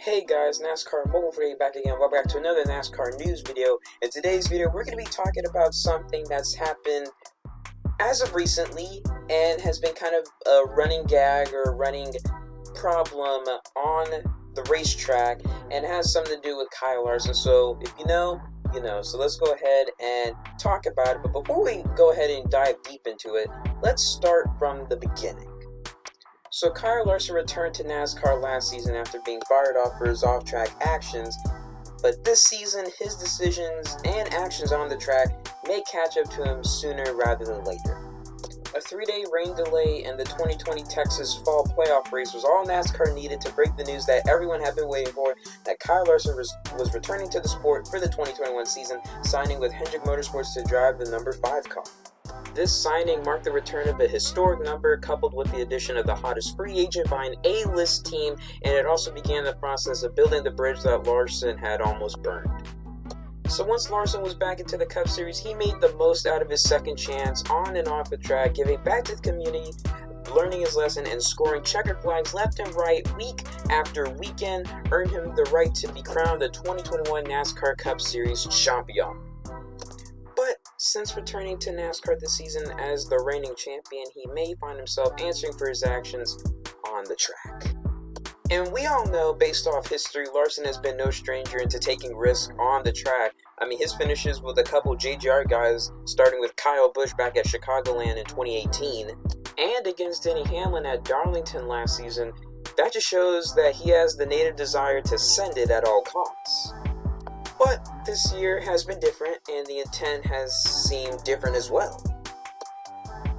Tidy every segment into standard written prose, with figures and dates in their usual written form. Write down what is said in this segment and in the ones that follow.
Hey guys, NASCAR Mobile Video back again. Welcome back to another NASCAR news video. In today's video, we're going to be talking about something that's happened as of recently and has been kind of a running gag or running problem on the racetrack and has something to do with Kyle Larson. So if you know, you know. So let's go ahead and talk about it. But before we go ahead and dive deep into it, let's start from the beginning. So Kyle Larson returned to NASCAR last season after being fired off for his off-track actions, but this season his decisions and actions on the track may catch up to him sooner rather than later. A 3-day rain delay in the 2020 Texas Fall Playoff race was all NASCAR needed to break the news that everyone had been waiting for, that Kyle Larson was returning to the sport for the 2021 season, signing with Hendrick Motorsports to drive the number 5 car. This signing marked the return of a historic number coupled with the addition of the hottest free agent by an A-list team, and it also began the process of building the bridge that Larson had almost burned. So once Larson was back into the Cup Series, he made the most out of his second chance on and off the track, giving back to the community, learning his lesson, and scoring checkered flags left and right week after weekend earned him the right to be crowned the 2021 NASCAR Cup Series champion. But since returning to NASCAR this season as the reigning champion, he may find himself answering for his actions on the track. And we all know, based off history, Larson has been no stranger into taking risks on the track. I mean, his finishes with a couple JGR guys, starting with Kyle Busch back at Chicagoland in 2018, and against Denny Hamlin at Darlington last season, that just shows that he has the native desire to send it at all costs. But this year has been different, and the intent has seemed different as well.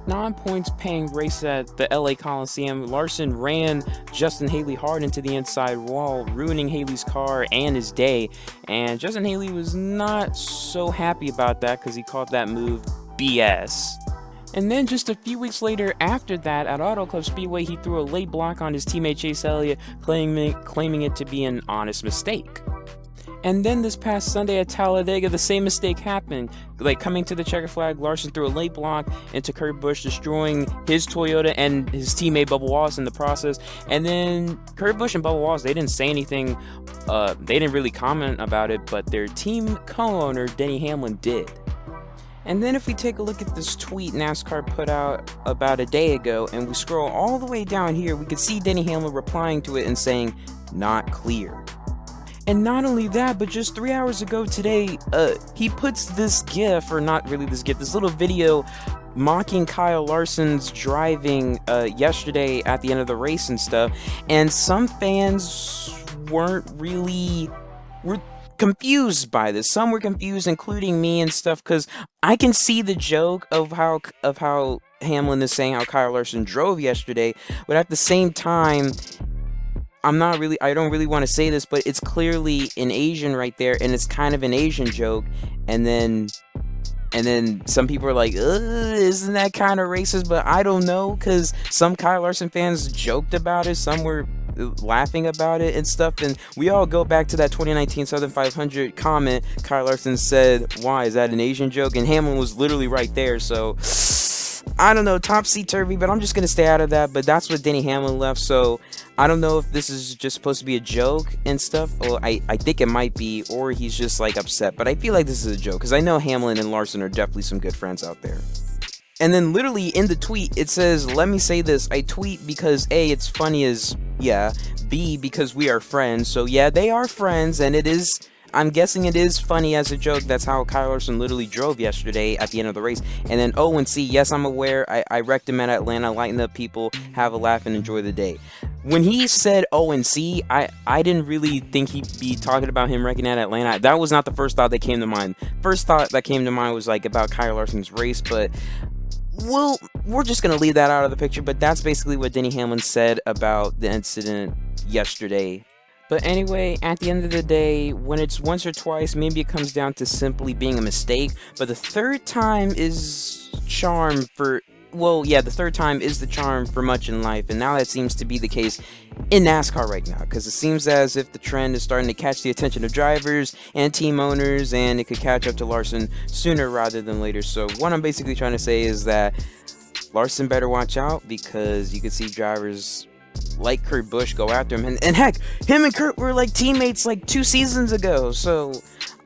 9 points paying race at the LA Coliseum, Larson ran Justin Haley hard into the inside wall, ruining Haley's car and his day, and Justin Haley was not so happy about that because he called that move BS. And then just a few weeks later after that, at Auto Club Speedway, he threw a late block on his teammate Chase Elliott, claiming it to be an honest mistake. And then this past Sunday at Talladega, the same mistake happened. Like, coming to the checker flag, Larson threw a late block into Kurt Busch, destroying his Toyota and his teammate Bubba Wallace in the process. And then Kurt Busch and Bubba Wallace, they didn't say anything. They didn't really comment about it, but their team co-owner, Denny Hamlin, did. And then if we take a look at this tweet NASCAR put out about a day ago, and we scroll all the way down here, we can see Denny Hamlin replying to it and saying, "Not clear." And not only that, but just 3 hours ago today, he puts this GIF, or not really this GIF, this little video mocking Kyle Larson's driving yesterday at the end of the race and stuff. And some fans were confused by this. Some were confused, including me and stuff, because I can see the joke of how Hamlin is saying how Kyle Larson drove yesterday, but at the same time, I don't really want to say this, but it's clearly an Asian right there, and it's kind of an Asian joke. And then some people are like, isn't that kind of racist? But I don't know, because some Kyle Larson fans joked about it, some were laughing about it and stuff, and we all go back to that 2019 Southern 500 comment. Kyle Larson said, "Why, is that an Asian joke?" And Hamlin was literally right there, so I don't know, topsy-turvy, but I'm just gonna stay out of that. But that's what Denny Hamlin left, so I don't know if this is just supposed to be a joke and stuff. Well, I think it might be, or he's just like upset, but I feel like this is a joke, because I know Hamlin and Larson are definitely some good friends out there. And then literally in the tweet, it says, "Let me say this, I tweet because A, it's funny as, yeah, B, because we are friends." So yeah, they are friends, and it is, I'm guessing it is funny as a joke. That's how Kyle Larson literally drove yesterday at the end of the race. And then O and C, yes, I'm aware, I wrecked him at Atlanta, lighten up people, have a laugh, and enjoy the day. When he said O and C, I didn't really think he'd be talking about him wrecking at Atlanta. That was not the first thought that came to mind. First thought that came to mind was like about Kyle Larson's race, but we're just going to leave that out of the picture. But that's basically what Denny Hamlin said about the incident yesterday. But anyway, at the end of the day, when it's once or twice, maybe it comes down to simply being a mistake. But the third time is charm for, well, yeah, the third time is the charm for much in life. And now that seems to be the case in NASCAR right now, because it seems as if the trend is starting to catch the attention of drivers and team owners, and it could catch up to Larson sooner rather than later. So what I'm basically trying to say is that Larson better watch out, because you can see drivers like Kurt Busch go after him, and heck, him and Kurt were like teammates like 2 seasons ago. So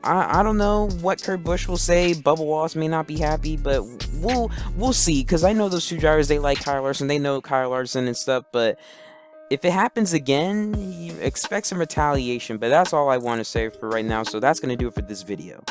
I don't know what Kurt Busch will say. Bubba Wallace may not be happy, but we'll see. Because I know those two drivers, they like Kyle Larson, they know Kyle Larson and stuff. But if it happens again, you expect some retaliation. But that's all I want to say for right now. So that's gonna do it for this video.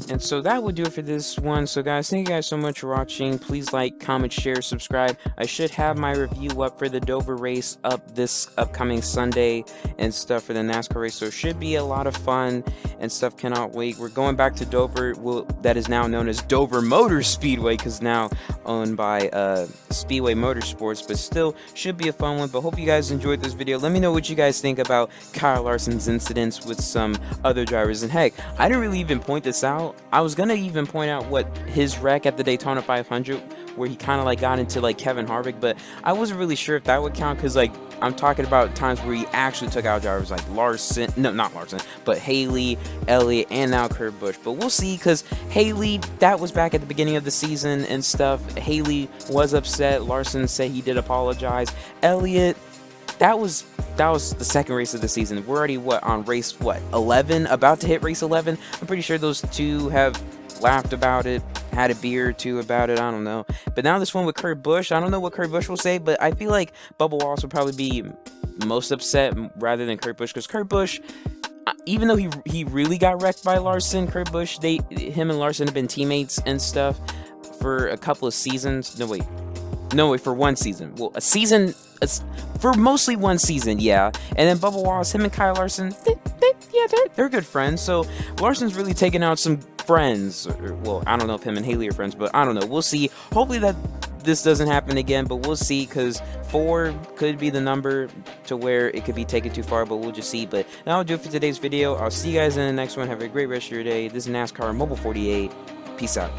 And so that will do it for this one. So guys, thank you guys so much for watching. Please like, comment, share, subscribe. I should have my review up for the Dover race up this upcoming Sunday and stuff for the NASCAR race. So it should be a lot of fun and stuff. Cannot wait. We're going back to Dover, that is now known as Dover Motor Speedway, because now owned by Speedway Motorsports, but still should be a fun one. But hope you guys enjoyed this video. Let me know what you guys think about Kyle Larson's incidents with some other drivers. And heck, I didn't really even point this out. I was gonna even point out what his wreck at the Daytona 500, where he kind of like got into like Kevin Harvick, but I wasn't really sure if that would count, because like I'm talking about times where he actually took out drivers like Larson, no, not Larson, but Haley, Elliott, and now Kurt Busch. But we'll see, because Haley, that was back at the beginning of the season and stuff. Haley was upset. Larson said he did apologize. Elliott, that was the second race of the season. We're already on race 11, about to hit race 11. I'm pretty sure those two have laughed about it, had a beer or two about it, I don't know. But now this one with Kurt Busch, I don't know what Kurt Busch will say, but I feel like Bubba Wallace will probably be most upset rather than Kurt Busch, because Kurt Busch, even though he really got wrecked by Larson, Kurt Busch, him and Larson have been teammates and stuff for a couple of seasons. No wait, for one season. Well, for mostly one season, yeah. And then Bubba Wallace, him and Kyle Larson, they're good friends. So Larson's really taking out some friends. Well, I don't know if him and Haley are friends, but I don't know. We'll see. Hopefully that this doesn't happen again, but we'll see, because 4 could be the number to where it could be taken too far, but we'll just see. But that'll do it for today's video. I'll see you guys in the next one. Have a great rest of your day. This is NASCAR Mobile 48. Peace out.